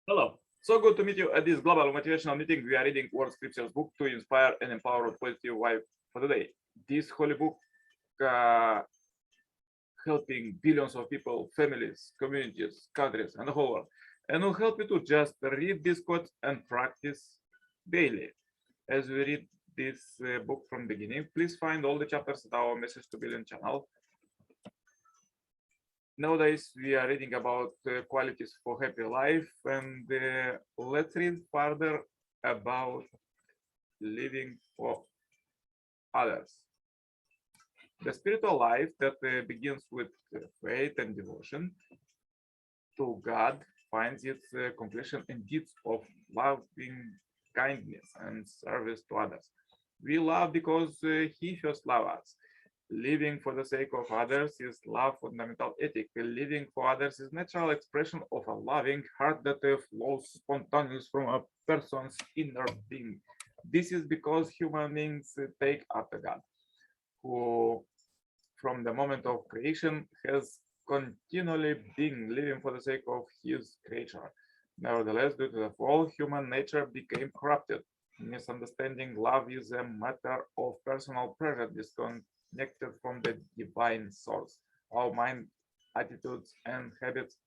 Hello. So good to meet you at this global motivational meeting. We are reading World Scriptures book to inspire and empower a positive life for today. This holy book uh, helping billions of people, families, communities, countries, and the whole world. And will help you to just read this quote and practice daily. As we read this book from the beginning, please find all the chapters at our Message to Billion channel. Nowadays, we are reading about qualities for happy life, and let's read further about living for others. The spiritual life that begins with faith and devotion to God finds its completion in deeds of loving kindness and service to others. We love because He first loved us. Living for the sake of others is love fundamental ethic. Living for others is natural expression of a loving heart that flows spontaneously from a person's inner being. This is because human beings take after God, who from the moment of creation has continually been living for the sake of his creature. Nevertheless, due to the fall, human nature became corrupted. Misunderstanding love is a matter of personal pleasure disconnected from the divine source. Our mind, attitudes, and habits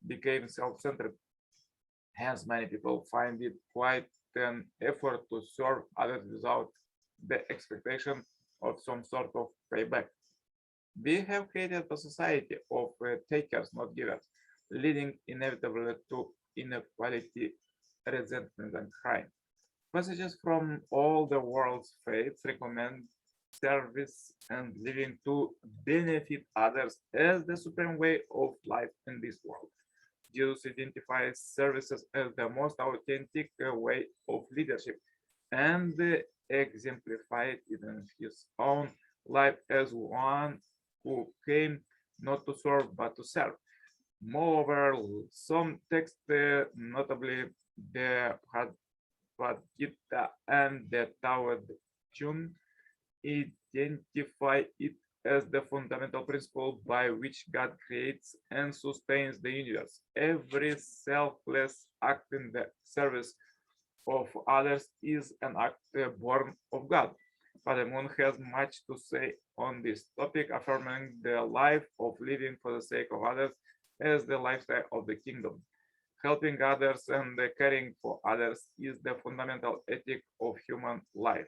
became self-centered. Hence, many people find it quite an effort to serve others without the expectation of some sort of payback. We have created a society of takers, not givers, leading inevitably to inequality, resentment, and crime. Passages from all the world's faiths recommend service and living to benefit others as the supreme way of life in this world. Jesus identifies services as the most authentic way of leadership and exemplified it in his own life as one who came not to serve but to serve. Moreover, some texts, notably the Bhagavad Gita and the Tao Te Ching, identify it as the fundamental principle by which God creates and sustains the universe. Every selfless act in the service of others is an act born of God. Father Moon has much to say on this topic, affirming the life of living for the sake of others as the lifestyle of the kingdom. Helping others and caring for others is the fundamental ethic of human life.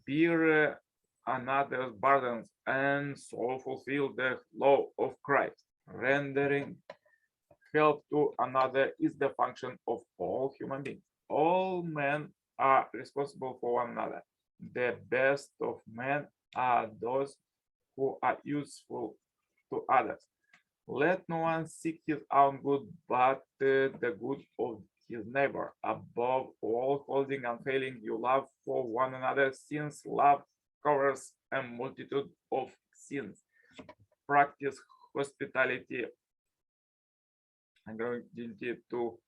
Bear another's burdens and so fulfill the law of Christ. Rendering help to another is the function of all human beings. All men are responsible for one another. The best of men are those who are useful to others. Let no one seek his own good, but the good of his neighbor. Above all, holding unfailing you love for one another, since love covers a multitude of sins. Practice hospitality and gratitude to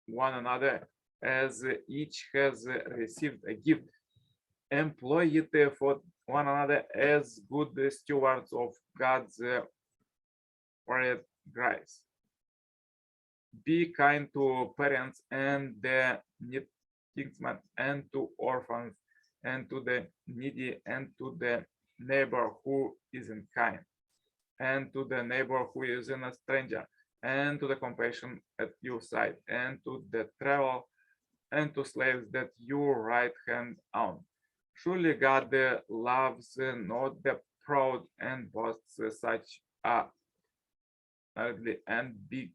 one another as each has received a gift. Employ it for one another as good stewards of God's poured grace. Be kind to parents and the needy and to orphans and to the needy and to the neighbor who isn't kind and to the neighbor who isn't a stranger and to the compassion at your side and to the travel and to slaves that you right hand own. Surely God loves not the proud and boasts such a earthly and big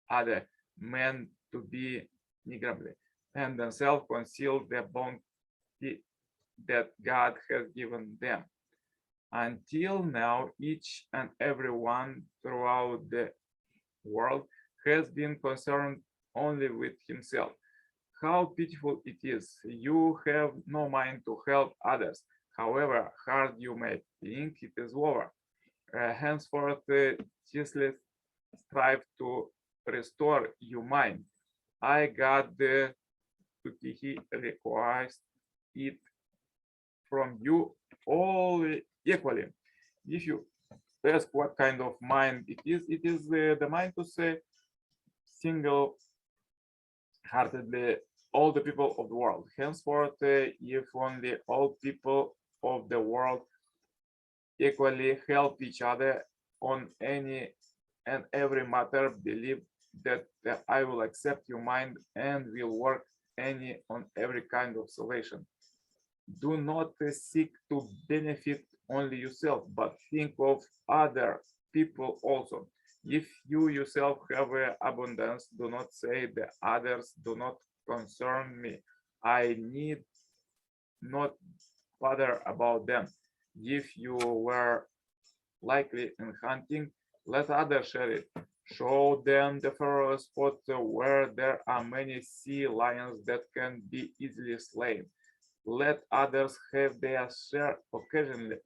other men to be niggardly and themselves conceal the bounty that God has given them. Until now, each and every one throughout the world has been concerned only with himself. How pitiful it is! You have no mind to help others. However hard you may think it is over. Henceforth, ceaseless strive to restore your mind. I, God, He requires it from you all equally. If you ask what kind of mind it is the mind to say single-heartedly all the people of the world. Henceforth, if only all people of the world equally help each other on any and every matter, believe that I will accept your mind and will work any on every kind of salvation. Do not seek to benefit only yourself, but think of other people also. If you yourself have abundance, do not say the others do not concern me. I need not bother about them. If you were likely in hunting, let others share it. Show them the favorable spot where there are many sea lions that can be easily slain. Let others have their share occasionally.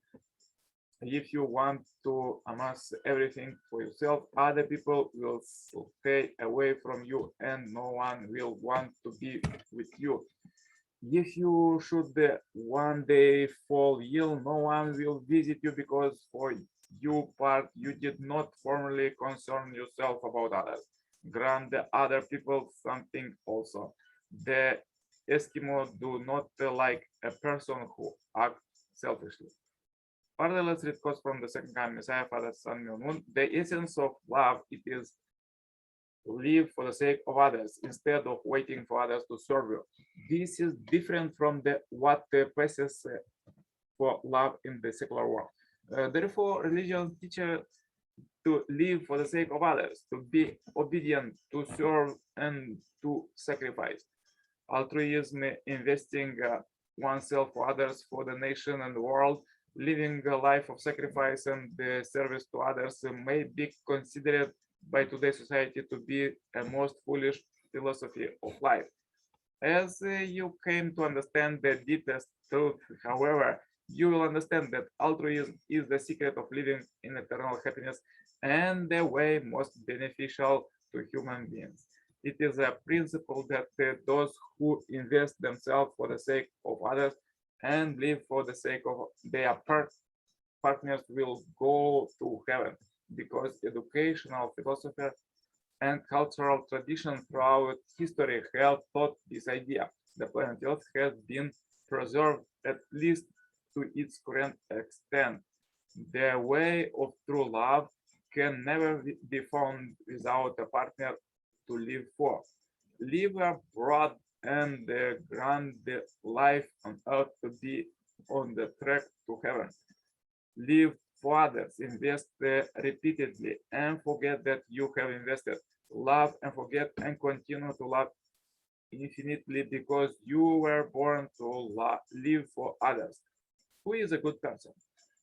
If you want to amass everything for yourself, other people will stay away from you and no one will want to be with you. If you should one day fall ill, no one will visit you because for your part you did not formally concern yourself about others. Grant the other people something also. The Eskimo do not like a person who acts selfishly. Further, let's read quotes from the second coming Messiah, Father, Son, Moon. The essence of love it is live for the sake of others instead of waiting for others to serve you. This is different from the what passes for love in the secular world. Therefore, religion teaches to live for the sake of others, to be obedient, to serve, and to sacrifice. Altruism, investing oneself for others, for the nation and the world, living a life of sacrifice and service to others may be considered by today's society to be a most foolish philosophy of life. As you came to understand the deepest truth, however, you will understand that altruism is the secret of living in eternal happiness and the way most beneficial to human beings. It is a principle that those who invest themselves for the sake of others and live for the sake of their partners will go to heaven, because educational philosophy and cultural tradition throughout history have taught this idea. The planet Earth has been preserved at least to its current extent. The way of true love can never be found without a partner to live for. Live a broad and grand life on earth to be on the track to heaven. Live for others, invest repeatedly, and forget that you have invested. Love and forget and continue to love infinitely because you were born to live for others. Who is a good person?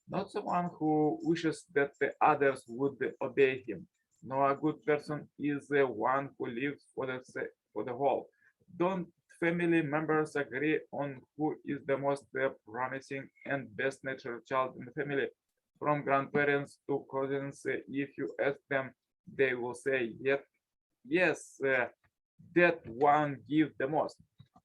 Not someone who wishes that the others would obey him. No, a good person is the one who lives for the whole. Don't family members agree on who is the most promising and best natured child in the family? From grandparents to cousins, if you ask them, they will say, yet, yes, that one give the most.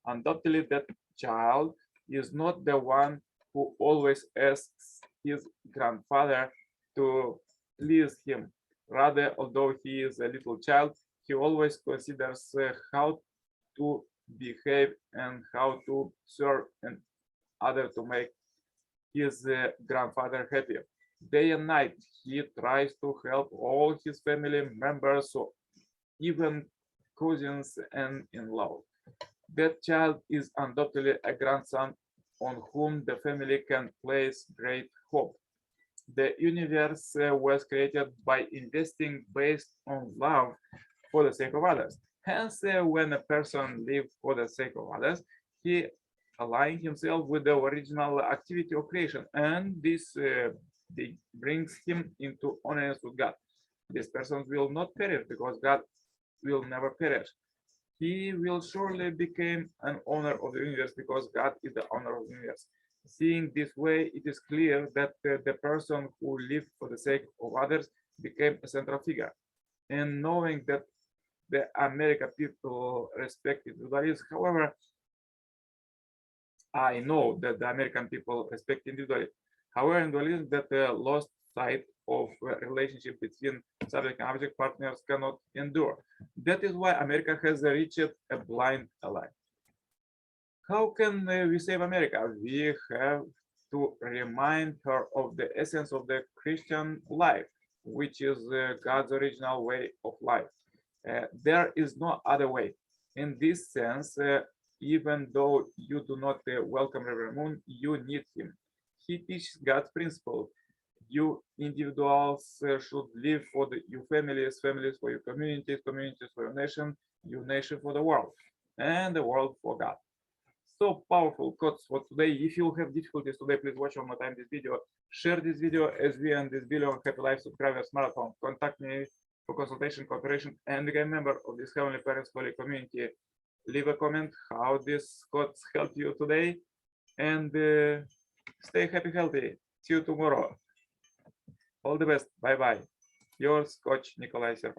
Undoubtedly, that child is not the one who always asks his grandfather to please him. Rather, although he is a little child, he always considers how to behave and how to serve and other to make his grandfather happy. Day and night, he tries to help all his family members, so even cousins and in-laws. That child is undoubtedly a grandson on whom the family can place great hope. The universe was created by investing based on love for the sake of others. Hence, when a person lives for the sake of others, he aligns himself with the original activity of creation, and this brings him into oneness with God. This person will not perish because God will never perish. He will surely become an owner of the universe because God is the owner of the universe. Seeing this way, it is clear that the person who lived for the sake of others became a central figure. And knowing that the American people respect individualism, however, I know that the American people respect individualism. However, individualism that lost sight of relationship between subject and object partners cannot endure. That is why America has reached a blind ally. How can we save America? We have to remind her of the essence of the Christian life, which is God's original way of life. There is no other way. In this sense, even though you do not welcome Reverend Moon, you need him. He teaches God's principle. You individuals should live for your families, families for your communities, communities for your nation, your nation for the world, and the world for God. So powerful quotes for today. If you have difficulties today, please watch one more time this video. Share this video as we end this video on Happy Life Subscribers Marathon. Contact me for consultation, cooperation, and become a member of this Heavenly Parents Holy community. Leave a comment how these quotes helped you today, and stay happy, healthy. See you tomorrow. All the best. Bye bye. Yours, Coach Nikolai Serpa.